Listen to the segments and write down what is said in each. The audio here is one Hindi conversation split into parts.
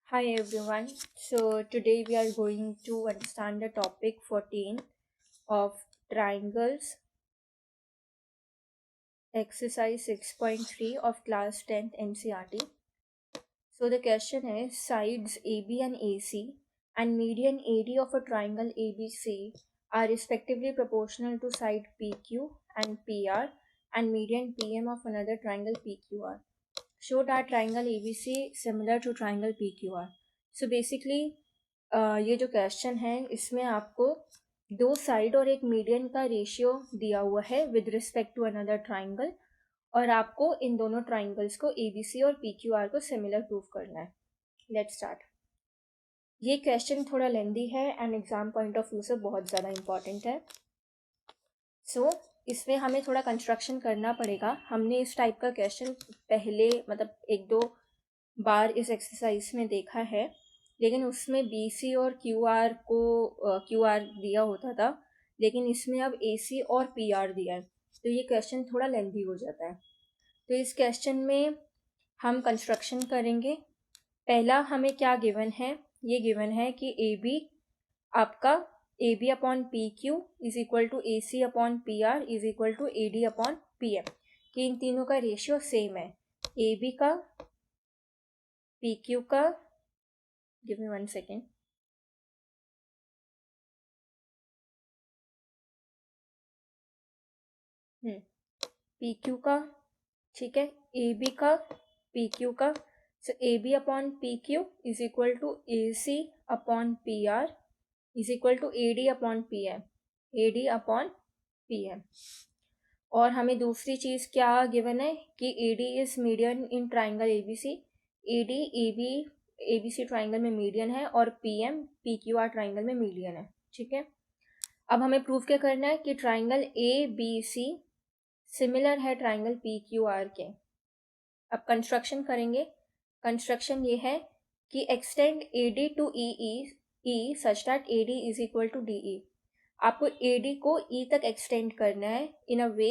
Hi everyone. So today we are going to understand the topic 14 of triangles, exercise 6.3 of class 10th NCERT. So the question is sides AB and AC and median AD of a triangle ABC are respectively proportional to side PQ and PR and median PM of another triangle PQR. Show that triangle ABC similar to triangle PQR. So basically ये जो क्वेश्चन है इसमें आपको दो साइड और एक मीडियन का रेशियो दिया हुआ है with respect to another triangle और आपको इन दोनों ट्राइंगल्स को ABC और PQR को सिमिलर प्रूव करना है. Let's start. ये क्वेश्चन थोड़ा लेंदी है and exam point of view से बहुत ज़्यादा इंपॉर्टेंट है. सो इसमें हमें थोड़ा कंस्ट्रक्शन करना पड़ेगा. हमने इस टाइप का क्वेश्चन पहले मतलब एक दो बार इस एक्सरसाइज में देखा है, लेकिन उसमें BC और QR को QR दिया होता था, लेकिन इसमें अब AC और PR दिया है, तो ये क्वेश्चन थोड़ा लेंथी हो जाता है. तो इस क्वेश्चन में हम कंस्ट्रक्शन करेंगे. पहला हमें क्या गिवन है, ये गिवन है कि AB आपका AB upon PQ is equal to AC upon PR is equal to AD upon PM, कि इन तीनों का रेशियो सेम है. AB का, PQ का, गिव मी 1 सेकेंड, PQ का, ठीक है, AB का, PQ का. So AB upon PQ is equal to AC upon PR is equal to AD upon PM, AD upon PM. और हमें दूसरी चीज़ क्या गिवन है कि AD is median in triangle ABC. AD ABC triangle में मीडियन है और PM PQR ट्राइंगल में मीडियन है. ठीक है, अब हमें प्रूव क्या करना है कि ट्राइंगल ABC सिमिलर है ट्राइंगल PQR के. अब कंस्ट्रक्शन करेंगे. कंस्ट्रक्शन ये है कि extend AD to E such that AD is equal to DE. आपको AD को E तक एक्सटेंड करना है इन अ वे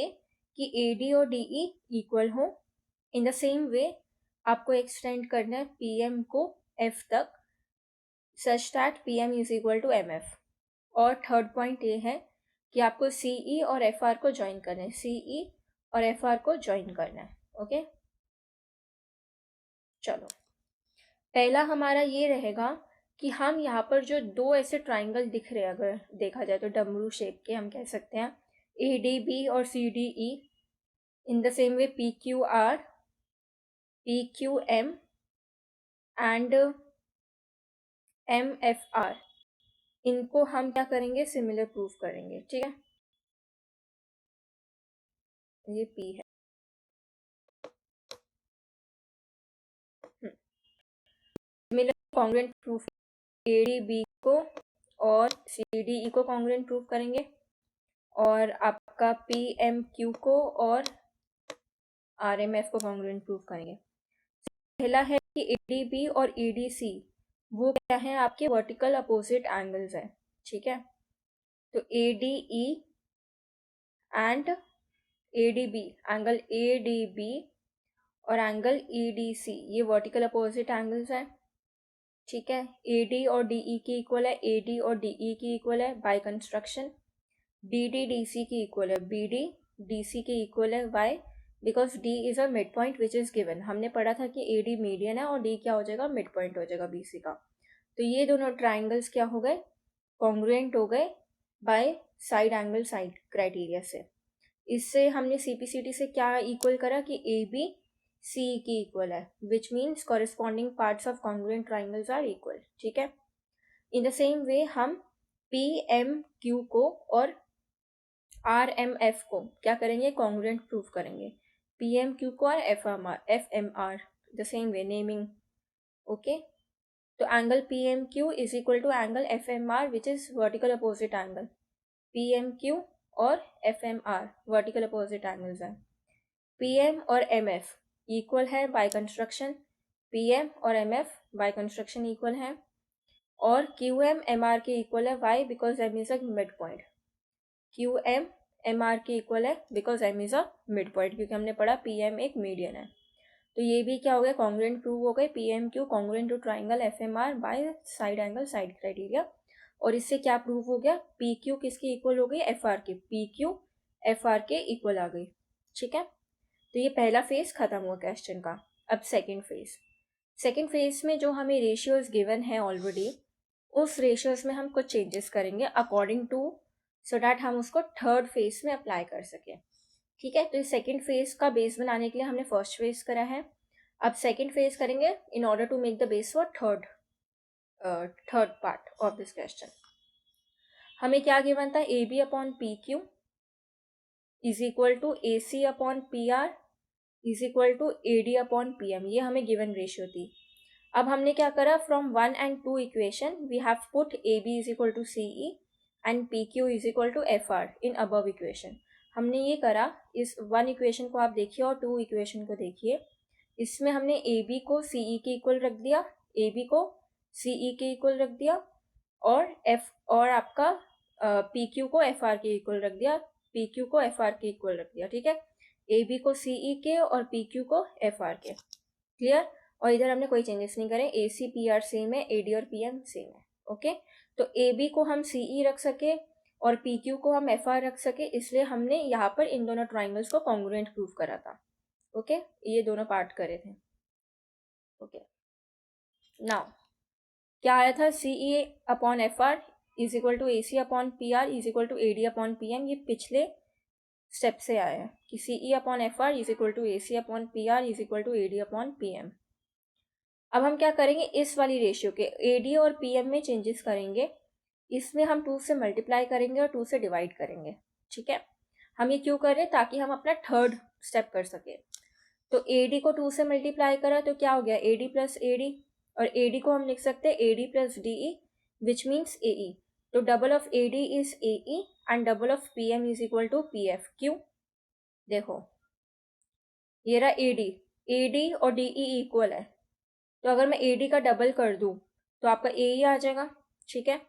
कि AD और DE इक्वल हो. इन द सेम वे आपको एक्सटेंड करना है PM को F तक such that PM is equal to MF. और थर्ड पॉइंट ये है कि आपको CE और FR को ज्वाइन करना है, CE और FR को ज्वाइन करना है. ओके, चलो पहला हमारा ये रहेगा कि हम यहाँ पर जो दो ऐसे ट्राइंगल दिख रहे हैं, अगर देखा जाए तो डमरू शेप के, हम कह सकते हैं ADB और CDE. In the same way PQR, PQM and MFR, इनको हम क्या करेंगे, सिमिलर प्रूफ करेंगे. ठीक है, ये P है. सिमिलर कॉन्ग्रुएंट प्रूफ ADB को और CDE को कॉन्ग्रुएंट प्रूफ करेंगे और आपका PMQ को और RMF को कॉन्ग्रुएंट प्रूफ करेंगे. पहला है कि ADB और EDC वो क्या है, आपके वर्टिकल अपोजिट एंगल्स है. ठीक है, तो ADE and ADB, angle ADB और एंगल EDC ये वर्टिकल अपोजिट एंगल्स है. ठीक है, AD और DE की इक्वल है, AD और DE की इक्वल है बाय कंस्ट्रक्शन. BD DC की इक्वल है, BD DC की इक्वल है. Why? Because D is a mid point which is given. हमने पढ़ा था कि AD मीडियन है और D क्या हो जाएगा, मिड पॉइंट हो जाएगा BC का. तो ये दोनों ट्राइंगल्स क्या हो गए, कॉन्ग्रुएंट हो गए bye side angle side criteria से. इससे हमने CPCT से क्या इक्वल करा कि AB CE की इक्वल है, which means corresponding parts of congruent triangles are equal. ठीक है, इन द सेम वे हम PMQ को और RMF को क्या करेंगे, कॉन्ग्रुएंट प्रूफ करेंगे. PMQ को और FMR the same way naming. Okay, तो angle PMQ is equal to angle FMR which is vertical opposite angle. PMQ और FMR वर्टिकल अपोजिट एंगल्स हैं. PM और MF इक्वल है बाय कंस्ट्रक्शन. PM और MF बाय कंस्ट्रक्शन इक्वल है. और QM MR के इक्वल है. Why? Because M is a mid point. QM MR के इक्वल है because M is a mid point, क्योंकि हमने पढ़ा PM एक मीडियन है. तो ये भी क्या हो गया, कॉन्ग्रुएंट प्रूव हो गए, P M Q congruent to triangle F M R by side angle side criteria. और इससे क्या प्रूव हो गया, पी क्यू किसकी इक्वल हो गई, एफ आर के, पी क्यू एफ आर के इक्वल आ गई। ठीक है, तो ये पहला फेज खत्म हुआ क्वेश्चन का। अब सेकेंड फेज में जो हमें रेशियोज गिवन है ऑलरेडी, उस रेशियोज में हम कुछ चेंजेस करेंगे अकॉर्डिंग टू, सो डैट हम उसको थर्ड फेज में अप्लाई कर सकें। ठीक है, तो इस सेकेंड फेज का बेस बनाने के लिए हमने फर्स्ट फेज करा है, अब सेकेंड फेज करेंगे in order to make the base for third part of this question. हमें क्या गिवन था, A B upon P Q is equal to A C upon P R is equal to A D upon P M, ये हमें गिवन रेशियो थी। अब हमने क्या करा, from 1 and 2 equation we have put A B is equal to C E and P Q is equal to F R in above equation. हमने ये करा, इस 1 इक्वेशन को आप देखिए और 2 इक्वेशन को देखिए, इसमें हमने ए बी को सी ई के इक्वल रख दिया, ए बी को सी ई के इक्वल रख दिया, और आपका पी क्यू को एफ आर के इक्वल रख दिया, पी क्यू को एफ आर के इक्वल रख दिया। ठीक है, ए बी को सी ई के और पी क्यू को एफ आर के, क्लियर। और इधर हमने कोई चेंजेस नहीं करे, ए सी पी आर सेम है, ए डी और पी एम सेम है। ओके, तो ए बी को हम सी ई रख सके और पी क्यू को हम एफ आर रख सके, इसलिए हमने यहाँ पर इन दोनों ट्राइंगल्स को कॉन्ग्रुएंट प्रूव करा था। ओके, ये दोनों पार्ट करे थे। ओके, नाउ क्या आया था, C E upon F R is equal to A C upon P R is equal to A D upon P M, ये पिछले स्टेप से आया है कि C E upon F R is equal to A C upon P R is equal to A D upon P M. अब हम क्या करेंगे, इस वाली रेशियो के ए डी और पी एम में चेंजेस करेंगे, इसमें हम 2 से मल्टीप्लाई करेंगे और 2 से डिवाइड करेंगे। ठीक है, हम ये क्यों कर रहे हैं, ताकि हम अपना थर्ड स्टेप कर सके। तो ए डी को 2 से मल्टीप्लाई करा तो क्या हो गया, A D plus A D, और ए डी को हम लिख सकते हैं A D plus D E which means A E. तो double of A D is A E and double of P M is equal to P F. क्यों, देखो ये रहा ए डी और डी ई इक्वल है, तो अगर मैं ए डी का डबल कर दूं तो आपका ए ई आ जाएगा। ठीक है,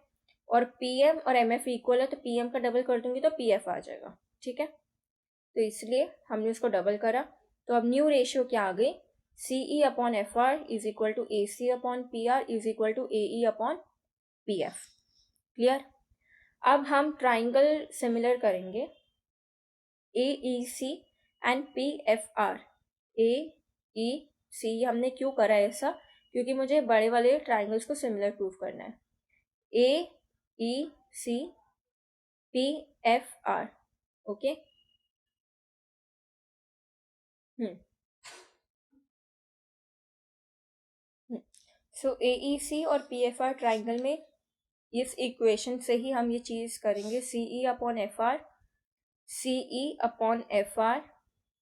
और पी एम और एम एफ इक्वल है, तो पी एम का डबल कर दूंगी तो पी एफ आ जाएगा। ठीक है, तो इसलिए हमने उसको डबल करा, तो अब न्यू रेशियो क्या आ गई, C E upon F R is equal to A C upon P R is equal to A E upon P F. Clear. अब हम ट्राइंगल सिमिलर करेंगे, A E C and P F R. A E C हमने क्यों करा है ऐसा, क्योंकि मुझे बड़े वाले ट्राइंगल्स को सिमिलर प्रूव करना है। A E C P F R, okay. So A E C और पी एफ आर ट्राइंगल में इस इक्वेशन से ही हम ये चीज़ करेंगे, C E upon F R, C E upon F R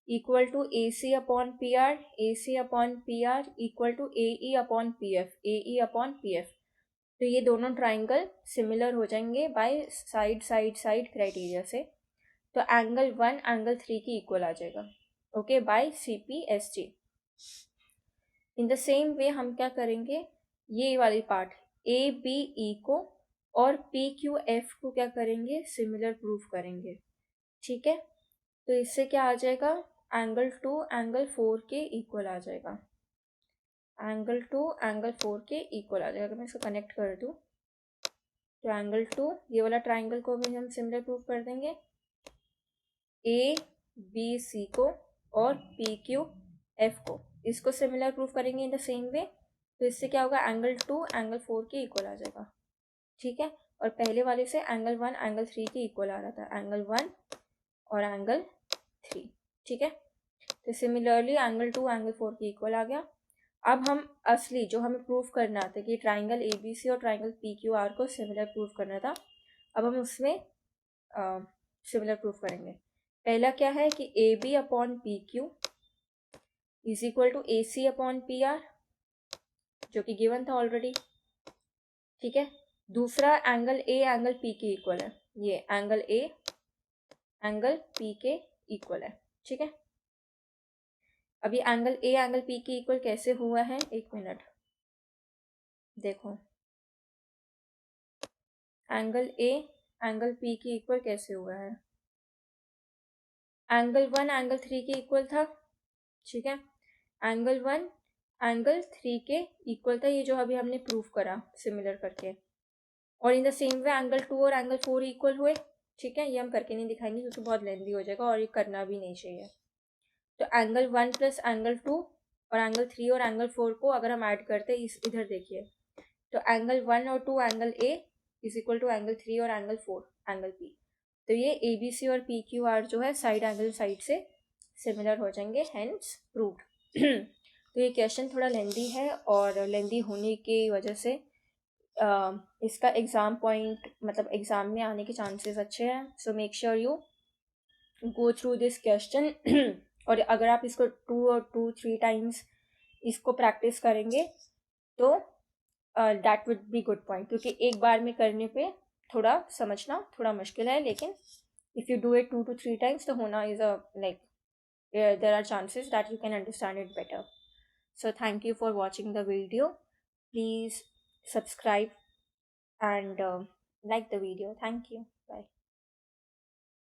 equal to A C upon P R, A C upon P R equal to A E upon P F, A E upon P F. तो ये दोनों ट्राइंगल सिमिलर हो जाएंगे by side side side criteria से, तो एंगल 1 एंगल 3 की इक्वल आ जाएगा। Okay, by C P S G. In the same way हम क्या करेंगे, ये वाली पार्ट ए बी ई को और पी क्यू एफ को क्या करेंगे, सिमिलर प्रूफ करेंगे। ठीक है, तो इससे क्या आ जाएगा, एंगल 2 एंगल 4 के इक्वल आ जाएगा, एंगल 2 एंगल 4 के इक्वल आ जाएगा। अगर मैं इसको कनेक्ट कर दूँ तो एंगल 2, ये वाला ट्राइंगल को भी हम सिमिलर प्रूफ कर देंगे, ए बी सी को और पी क्यू एफ को, इसको सिमिलर प्रूफ करेंगे इन द सेम वे। तो इससे क्या होगा, एंगल 2 एंगल 4 के इक्वल आ जाएगा। ठीक है, और पहले वाले से एंगल 1 एंगल 3 के इक्वल आ रहा था, एंगल 1 और एंगल 3। ठीक है, तो सिमिलरली एंगल 2 एंगल 4 के इक्वल आ गया। अब हम असली जो हमें प्रूफ करना था कि ट्राइंगल ए बी सी और ट्राइंगल पी क्यू आर को सिमिलर प्रूफ करना था, अब हम उसमें सिमिलर प्रूफ करेंगे। पहला क्या है कि A B upon P Q is equal to A C upon P R, जो कि गिवन था ऑलरेडी। ठीक है, दूसरा एंगल ए एंगल पी के इक्वल है, ये एंगल ए एंगल पी के इक्वल है। ठीक है, अभी एंगल ए एंगल पी के इक्वल कैसे हुआ है, एक मिनट देखो, एंगल ए एंगल पी के इक्वल कैसे हुआ है, एंगल 1 एंगल 3 के इक्वल था। ठीक है, एंगल 1 एंगल 3 के इक्वल था, ये जो अभी हमने प्रूफ करा सिमिलर करके। और इन द सेम वे एंगल 2 और एंगल 4 इक्वल हुए। ठीक है, ये हम करके नहीं दिखाएंगे क्योंकि बहुत लेंदी हो जाएगा और ये करना भी नहीं चाहिए। तो एंगल 1 प्लस एंगल 2 और एंगल 3 और एंगल 4 को अगर हम ऐड करते हैं इधर देखिए, तो एंगल 1 और 2 angle A is equal to angle 3 और एंगल 4 एंगल पी। तो ये ए बी सी और पी क्यू आर जो है साइड एंगल साइड से सिमिलर हो जाएंगे, हेंस प्रूव्ड। तो ये क्वेश्चन थोड़ा लेंदी है और लेंदी होने की वजह से इसका एग्ज़ाम पॉइंट मतलब एग्ज़ाम में आने के चांसेस अच्छे हैं। So make sure you go through this question. और अगर आप इसको 2 और 3 टाइम्स इसको प्रैक्टिस करेंगे तो that would be good point, क्योंकि एक बार में करने पे थोड़ा समझना थोड़ा मुश्किल है, लेकिन if you do it 2 to 3 times तो होना is a like there are chances that you can understand it better. So thank you for watching the video. Please subscribe and like the video. Thank you. Bye.